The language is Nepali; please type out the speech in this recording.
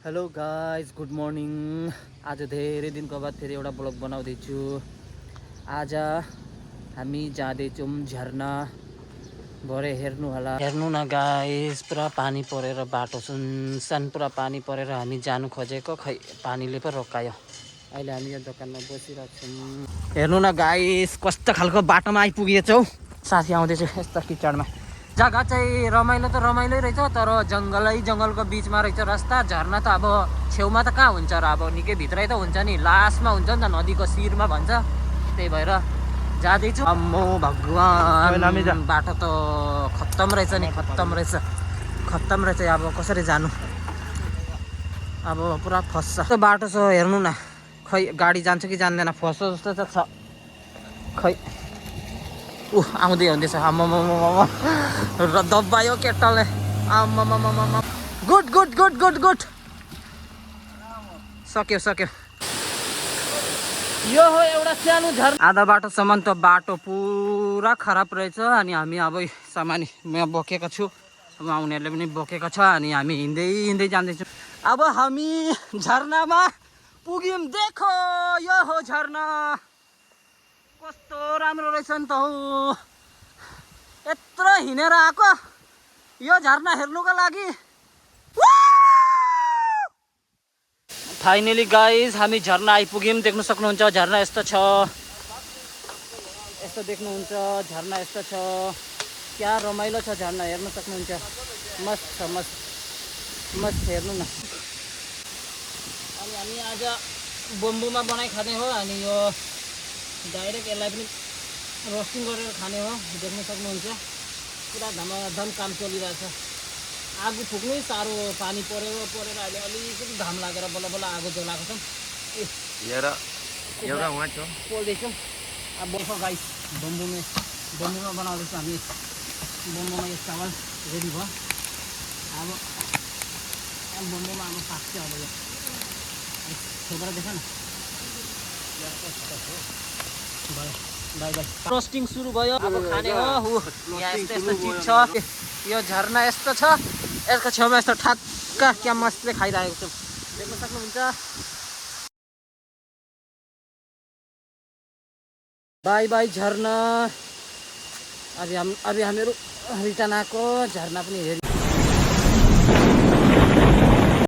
Hello guys, good morning. आज धेरै दिनको बाद फेरि एउटा ब्लग बनाउँदैछु। आज हामी जाँदैछौँ झरना। भरे हेर्नु होला, हेर्नु न गाइज, पुरा पानी परेर बाटो सुनसान, पुरा पानी परेर हामी जानु खोजेको, खै पानीले पो रोकायो। अहिले हामी यो दोकानमा बसिरहेको छौँ। हेर्नु न गाइज, कस्तो खालको बाटोमा आइपुगेछौँ। साथी आउँदैछ यस्तो किचडमा। जग्गा चाहिँ रमाइलो त रमाइलो रहेछ, तर जङ्गलको बिचमा रहेछ रास्ता। झर्ना त अब छेउमा त कहाँ हुन्छ र, अब निकै भित्रै त हुन्छ नि, लास्टमा हुन्छ नि त, नदीको शिरमा भन्छ। त्यही भएर जाँदैछु। अम्मो भगवान्, बाटो त खत्तम रहेछ नि, खत्तम रहेछ। अब कसरी जानु, अब पुरा फस्छ त्यो बाटो। छ हेर्नु न, खै गाडी जान्छ कि जान्दैन, फस्छ जस्तो त छ। खै आउँदै आउँदैछ। आम्मामामा र दबायो केटाले। आम्मामामा, good good good good good, सक्यो। यो हो एउटा सानो झरना। आधा बाटोसम्म त बाटो पुरा खराब रहेछ। अनि हामी अब सामान म बोकेको छु, अब आउनेहरूले पनि बोकेको छ। अनि हामी हिँड्दै जाँदैछौँ। अब हामी झरनामा पुग्यौँ। देखो, यो हो झरना। कस्तो राम्रो रहेछ नि त हौ। यत्रो हिँडेर आएको यो झरना हेर्नुको लागि। फाइनली गाइज, हामी झरना आइपुग्यौँ। देख्न सक्नुहुन्छ झरना यस्तो छ, यस्तो देख्नुहुन्छ झरना यस्तो छ। क्या रमाइलो छ झरना, हेर्न सक्नुहुन्छ। मस्त छ, मस्त हेर्नु न। अनि हामी आज बम्बुमा बनाइ खाने हो। अनि यो डाइरेक्ट यसलाई पनि रोस्टिङ गरेर खाने हो। देख्न सक्नुहुन्छ पुरा धमाधम काम चलिरहेछ। आगो फुक्नै साह्रो, पानी परेर अहिले अलिकति घाम लागेर बल्ल आगो जलाएको छौँ। पोल्दैछौँ। अब बर्फ गाइस, बम्बुमा बनाउँदैछौँ हामी। बम्बुमा यो चावल रेडी भयो। अब बम्बुमा अब पाक्छ। अब यो छेउबाट देख न, बाई रोस्टिङ सुरु भयो। अब खाने हो। यहाँ यस्तो चिज छ, यो झरना यस्तो छ, यसको छेउमा यस्तो ठ्याक्क क्या मस्तले खाइरहेको छु, देख्न सक्नुहुन्छ। बाई बाई झरना। अब हामीहरू रिटर्न आएको। झरना पनि हेरि